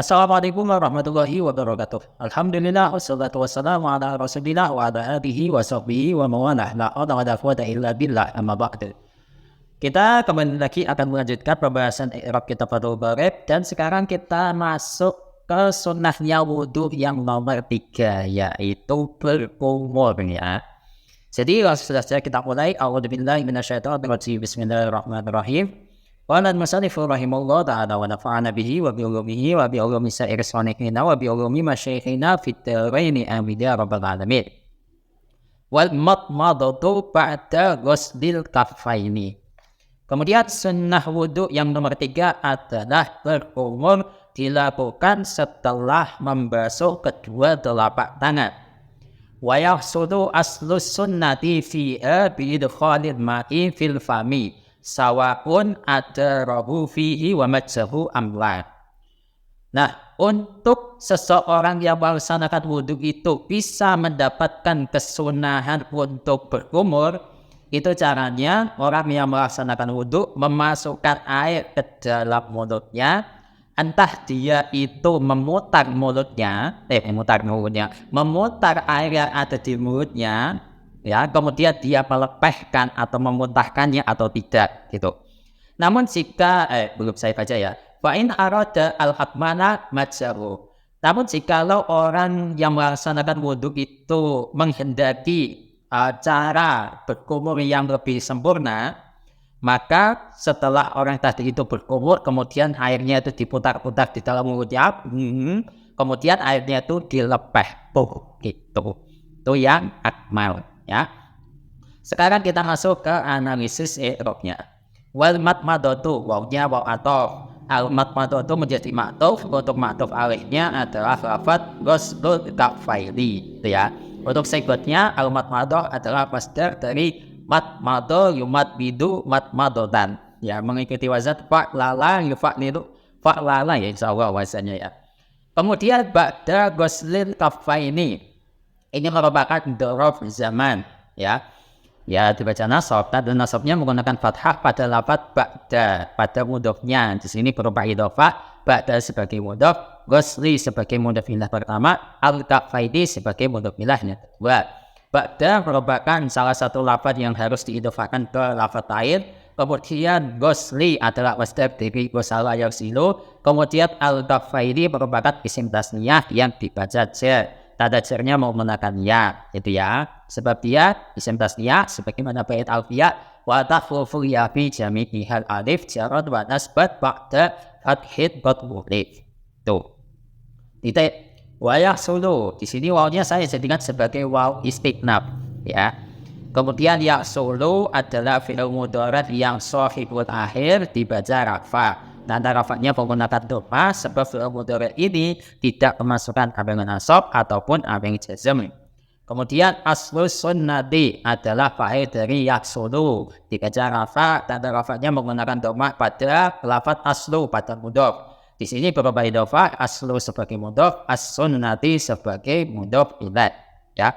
Assalamualaikum warahmatullahi wabarakatuh. Alhamdulillah wassalatu wassalamu ala Rasulillah wa ala alihi wa sahbihi wa mawalah. La haula wala quwwata illa billah, amma ba'du. Kita kembali lagi akan melanjutkan pembahasan i'rab kita Fathul Barib, dan sekarang kita masuk ke sunnahnya wudhu yang nomor 3, yaitu berkumur ya. Jadi langsung saja kita mulai. A'udzubillahi minasyaitonirrajim. Bismillahirrahmanirrahim. Qala al-musannifu rahimahullah ta'ala wa nafa'ana bihi wa bi ulumihi wa bi ulumi sa'iri salihin wa bi ulumi masyayikhina fit daraini amin ya rabbal alamin. Wal madmadatu ba'da ghuslil kaffaini. Kemudian sunnah wudhu yang nomor 3 adalah berkumur dilakukan setelah membasuh kedua telapak tangan. Wa yahsulu aslus sunnati fiha bi idkhalil ma'i fil fami sawa'un adarahu fihi wa majzahu amla. Nah, untuk seseorang yang melaksanakan wudhu itu bisa mendapatkan kesunahan untuk berkumur, itu caranya orang yang melaksanakan wudhu memasukkan air ke dalam mulutnya, entah dia itu memutar air yang ada di mulutnya, ya, kemudian dia melepehkan atau memuntahkannya atau tidak, gitu. Namun jika belum saya baca ya. Fa in arada al-hakmana majzahu. Namun jikalau orang yang melaksanakan wudhu itu menghendaki cara berkumur yang lebih sempurna, maka setelah orang tadi itu berkumur, kemudian airnya itu diputar-putar di dalam mulutnya, kemudian airnya itu dilepeh, gitu. Itu yang akmal, ya. Sekarang kita masuk ke analisis i'rabnya. Wal madmadatu, wawnya waw atof. Al madmadatu menjadi ma'tuf. Untuk ma'tuf alihnya adalah lafadz ghuslul kaffaini, ya. Untuk sigotnya al madmadah adalah masdar dari madmado yumadbidu madmadotan, ya, mengikuti wazan fa'lala yufa'lilu fa'lala, ya, insyaallah wazannya, ya. Kemudian ba'da ghuslil kaffaini, ini merupakan dzaraf zaman, ya. Ya, dibaca nasab, dan nasabnya menggunakan fathah pada lafadz ba'da, pada mudhofnya. Di sini berupa idhofah, ba'da sebagai mudhof, ghusli sebagai mudhof ilah pertama, al-kaffaini sebagai mudhof ilahnya kedua. Ba'da merupakan salah satu lafadz yang harus diidhofahkan ke lafadz lain. Kemudian ghusli adalah masdar dari ghusala yaghsilu. Kemudian al-kaffaini merupakan isim tasniyah yang dibaca jar. Tanda jarnya menggunakan ya, itu ya. Sebab dia isim tasniyah sebagaimana bait alfiyah wa tahfufu ya fi jami'i hal alif jarad wa nasbat ba'da fathid qatwulif. Tuh. Titik. Wa yahsulu, di sini wawnya saya jadikan sebagai waw istiqnab, ya. Kemudian yahsulu adalah fi'il mudhari yang shahihul akhir dibaca rafa. Tanda rafanya menggunakan dhamma sebab fi'il mudhari ini tidak kemasukan amil nasab ataupun amil jazm. Kemudian aslus sunnati adalah fa'il dari yahsulu dibaca rafa. Tanda rafanya menggunakan dhamma pada lafadz aslu pada mudhof. Di sini berupa idhofah, aslu sebagai mudhof, as-sunnati sebagai mudhof ilaih, ya.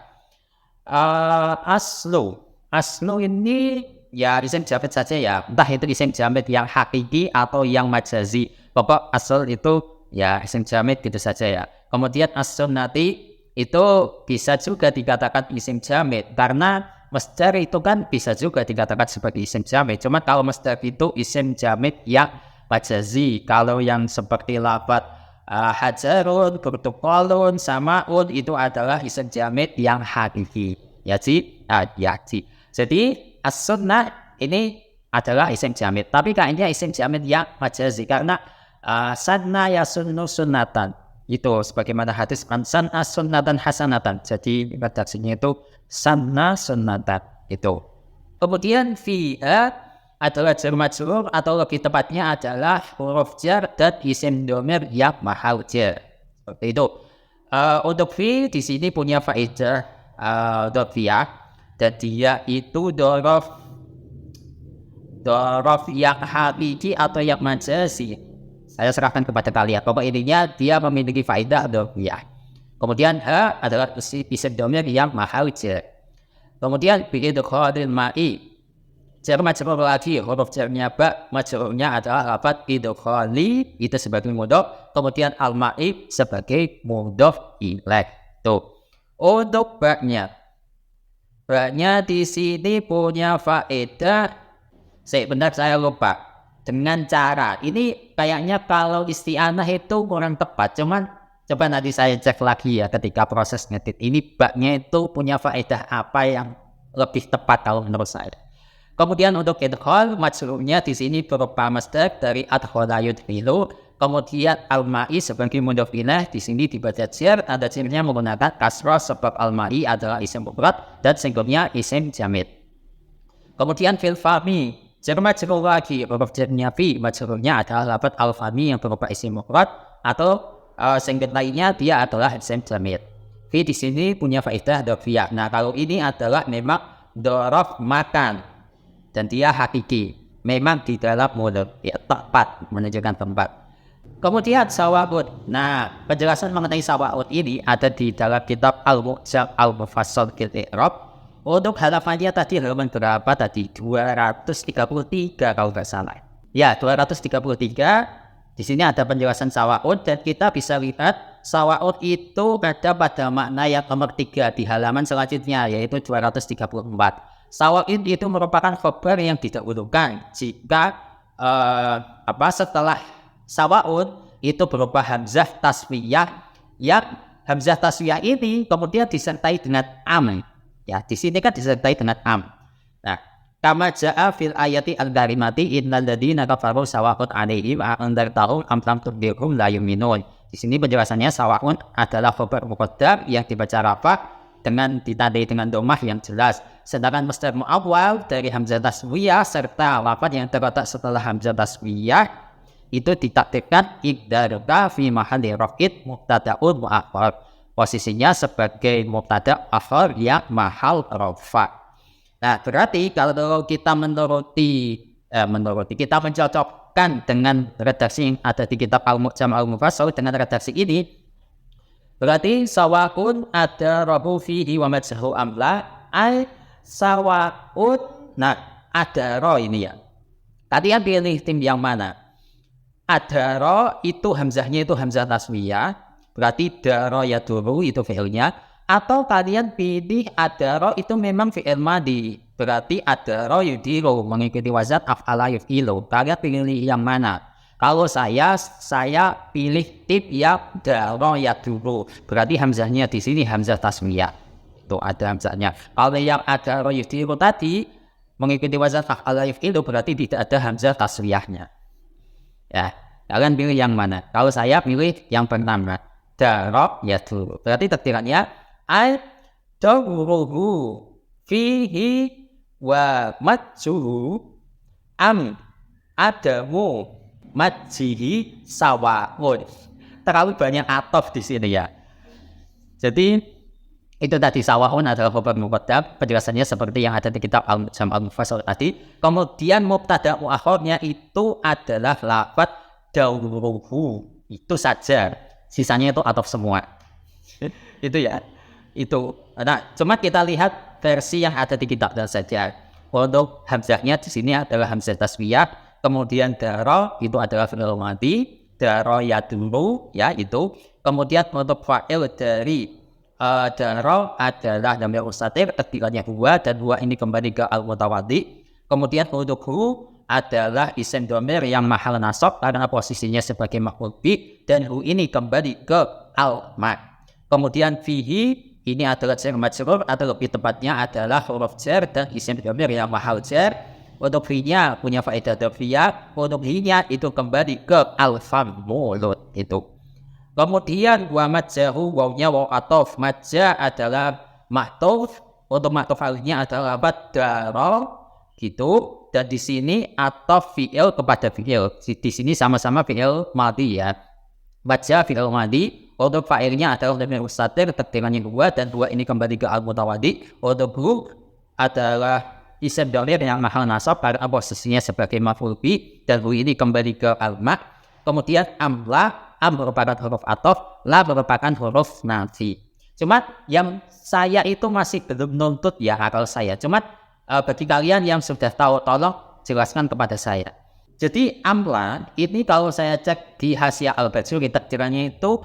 Aslu ini ya isim jamid saja, ya. Entah itu isim jamid yang hakiki atau yang majazi. Pokok asal itu ya isim jamid gitu saja, ya. Kemudian as-sunnati itu bisa juga dikatakan isim jamid karena masdar itu kan bisa juga dikatakan sebagai isim jamid. Cuma kalau masdar itu isim jamid yang majazi. Kalau yang seperti lafadz hajarun, burtuqalun, samaun itu adalah isim jamid yang hakiki. Jadi as-sunnah ini adalah isim jamid. Tapi kayaknya isim jamid yang majazi karena sanna yasunnu sunnatan. Itu sebagaimana hadis sanna sunnatan hasanatan. Jadi redaksinya itu sanna sunnatan itu. Kemudian fiha adalah jar majrur atau lebih tepatnya adalah huruf jar dan isim dhamir yang mahal jar. Seperti itu. Untuk fi di sini punya faedah dhofiyah, dan dia itu dhorof yang hakiki atau yang majazi. Saya serahkan kepada kalian. Pokok intinya dia memiliki faedah dhofiyah. Kemudian ha adalah isim dhamir yang mahal jar. Kemudian bi idkhalil ma'i Jar majrur lagi, huruf jarnya ba, majrurnya adalah lafaz idkhali, itu sebagai mudhof, kemudian al-ma'i sebagai mudhof ilaih. Tuh. Untuk ba-nya di sini punya faedah. Sebentar saya lupa. Dengan cara ini kayaknya kalau isti'anah itu kurang tepat, cuman coba nanti saya cek lagi ya ketika proses ngedit. Ini ba-nya itu punya faedah apa yang lebih tepat kalau menurut saya. Kemudian untuk idkhal, majrurnya di sini berupa masdar dari adkhala yudkhilu. Kemudian al-ma'i sebagai mudhof ilaih di sini dibaca jar, tanda jarnya menggunakan kasrah sebab al-ma'i adalah isim mufrad dan singgungnya isim jamid. Kemudian fil fami, jar majrur lagi, huruf jarnya fi, majrurnya adalah lafaz al-fami yang berupa isim mufrad atau singgung lainnya dia adalah isim jamid. Fi di sini punya faedah dhofiyah. Nah, kalau ini adalah memang dhorof makan. Dan dia hakiki, memang di dalam mulut, ya tepat menunjukkan tempat. Kemudian sawa'ud. Nah, penjelasan mengenai sawa'ud ini ada di dalam kitab Al-Mu'jam Al-Mufassal fil I'rab. Untuk halamannya tadi halaman berapa tadi? 233 kalau nggak salah. Ya, 233. Di sini ada penjelasan sawa'ud dan kita bisa lihat sawa'ud itu ada pada makna yang nomor 3 di halaman selanjutnya, yaitu 234. Sawa'id itu merupakan khabar yang didahulukan jika setelah sawa'ud itu berupa hamzah taswiyah, yang hamzah taswiyah ini kemudian disertai dengan am. Ya, di sini kan disertai dengan am. Nah, kama jaa fil ayati al-karimati innal ladzina kafaru sawa'un 'alaihim a anzartahum am lam tunzirhum la yu'minun. Di sini penjelasannya sawa'un adalah khabar muqaddam yang dibaca rafa dengan ditandai dengan domah yang jelas. Sedangkan masdar mu'awwal dari hamzah taswiyah serta lafaz yang terletak setelah hamzah taswiyah itu ditakdirkan iqdaruka fi mahalli raf'id mubtada'un mu'akhkhar. Posisinya sebagai mubtada' akhir yang mahal rafa'. Nah, berarti kalau kita kita mencocokkan dengan redaksi yang ada di kitab Al-Mu'jam Al-Mufassal dengan redaksi ini, berarti sawa'un ada rabu fihi wa majhu amla ay sawa'un. Nah, ada ro ini ya. Kalian pilih tim yang mana? Ada ro itu hamzahnya itu hamzah taswiyah, berarti daro ya duru itu fi'ilnya. Atau kalian pilih ada ro itu memang fi'il madi, berarti ada ro yudiru mengikuti wazan af'ala yuf'ilu. Kalian pilih yang mana? Kalau saya pilih tip yang daro ya dulu. Berarti hamzahnya di sini hamzah tasmiyah. Itu ada hamzahnya. Kalau yang ada ro yudiru tadi mengikuti wazan fa'ala yuf'ilu berarti tidak ada hamzah tasmiyahnya. Ya, kalian pilih yang mana? Kalau saya pilih yang pertama, daro ya dulu. Berarti takdirannya al dawruhu fihi wa majhu am adamu majhihi sawa'un. Terlalu banyak atof di sini ya. Jadi itu tadi sawa'un adalah khabar muqaddam, penjelasannya seperti yang ada di kitab Al-Mu'jam Al-Mufassal tadi. Kemudian mubtada' muakhirnya itu adalah lafaz dawruhu. Itu saja. Sisanya itu atof semua. Itu ya. Itu. Nah, cuma kita lihat versi yang ada di kitab dan saja. Untuk hamzahnya di sini adalah hamzah taswiyah. Kemudian daro itu adalah fi'il madhi, daro ya dulu ya itu. Kemudian untuk fa'il dari daro adalah dhamir mustatir, takdirannya huwa dan huwa ini kembali ke al-mutawaddi. Kemudian untuk hu adalah isim dhamir yang mahal nasab karena posisinya sebagai maf'ul bi dan hu ini kembali ke al-ma. Kemudian fihi ini adalah jar majrur atau lebih tepatnya adalah huruf jar dan isim dhamir yang mahal jar. Untuk fi-nya punya faedah dhofiyah, untuk hi-nya itu kembali ke al-fam mulut itu. Kemudian wa majjahu wawnya waw atof, majja adalah mahtuf, untuk mahtuf alihnya adalah badaro gitu. Dan di sini atof fi'il kepada fi'il. Di sini sama-sama fi'il madhi ya. Majja fi'il madhi, untuk fa'ilnya adalah dhamir mustatir, takdirannya huwa dan huwa ini kembali ke al-mutawaddi. Untuk hu adalah isim dhamir yang mahal nasab karena posisinya sebagai maf'ul bi dan hu ini kembali ke al-ma. Kemudian amla, am merupakan huruf atof, la merupakan huruf nafi. Cuma yang saya itu masih belum nuntut ya akal saya. Cuma bagi kalian yang sudah tahu, tolong jelaskan kepada saya. Jadi amla ini kalau saya cek di Hasyiah Al-Bajuri takdirannya itu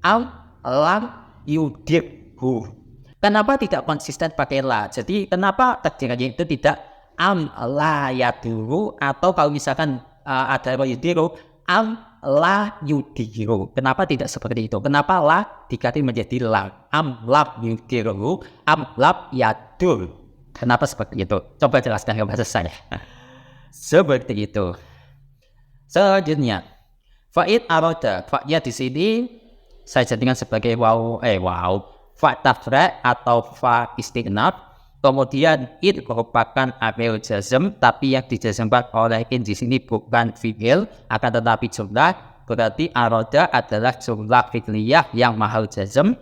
am lam yudirhu. Kenapa tidak konsisten pakai la? Jadi kenapa takdirannya itu tidak am la yaduru, atau kalau misalkan ada yudiru am la yudiru. Kenapa tidak seperti itu? Kenapa la diganti menjadi lam? Am lam yudiru, am lam yadur. Kenapa seperti itu? Coba jelaskan kepada saya. Seperti itu. Selanjutnya, fa'id aroda. Fa'nya di sini saya jadikan sebagai fa tafra atau fa istinaf. Kemudian id merupakan amil jazm, tapi yang dijazmkan oleh in di sini bukan fi'il, akan tetapi jumlah. Berarti aroda adalah jumlah fi'liyah yang mahal jazm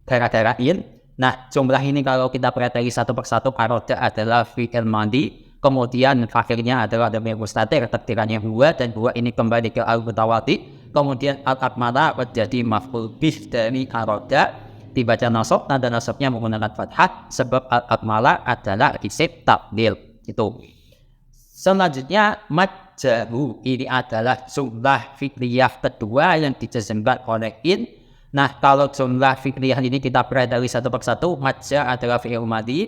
gara-gara in. Nah, jumlah ini kalau kita perhatikan satu persatu, aroda adalah fi'il madi. Kemudian akhirnya adalah dhamir mustatir, takdirannya huwa, dan huwa ini kembali ke al-mutawati. Kemudian al-akmala menjadi maf'ul bih dari aroda, dibaca nasab, nada nasabnya menggunakan fathah sebab al-akmala adalah isim tabdil. Itu. Selanjutnya majjahu, ini adalah jumlah fi'liyah kedua yang dijazmkan oleh in. Nah, kalau jumlah fi'liyah ini kita perhatikan satu persatu, majja adalah fi'il madi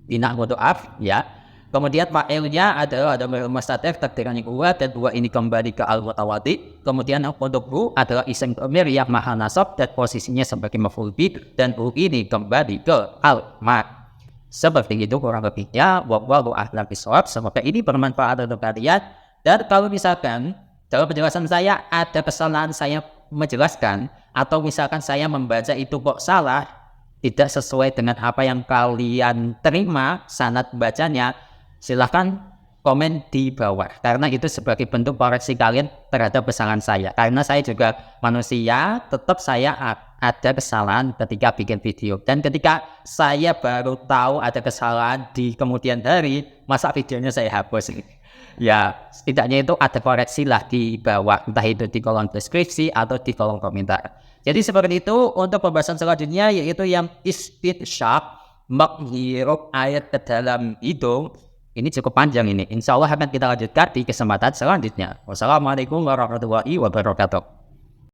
bina mudhaf, ya. Kemudian fa'ilnya adalah dhamir mustatir, takdirannya huwa, dan huwa ini kembali ke al-mutawati. Kemudian untuk hu adalah isim dhamir yang mahal nasab dan posisinya sebagai maf'ul bih, dan hu ini kembali ke al-ma. Seperti itu kurang lebihnya. Wallahu a'lam bishawab. Semoga ini bermanfaat untuk kalian. Dan kalau misalkan dalam penjelasan saya ada kesalahan saya menjelaskan, atau misalkan saya membaca itu kok salah, tidak sesuai dengan apa yang kalian terima sanad bacanya, silahkan komen di bawah, karena itu sebagai bentuk koreksi kalian terhadap kesalahan saya. Karena saya juga manusia, tetap saya ada kesalahan ketika bikin video. Dan ketika saya baru tahu ada kesalahan di kemudian hari, masa videonya saya hapus. Ya, setidaknya itu ada koreksi lah di bawah, entah itu di kolom deskripsi atau di kolom komentar. Jadi seperti itu untuk pembahasan selanjutnya, yaitu yang istinsyaq, menghirup air ke dalam hidung. Ini cukup panjang ini. Insya Allah akan kita lanjutkan di kesempatan selanjutnya. Wassalamualaikum warahmatullahi wabarakatuh.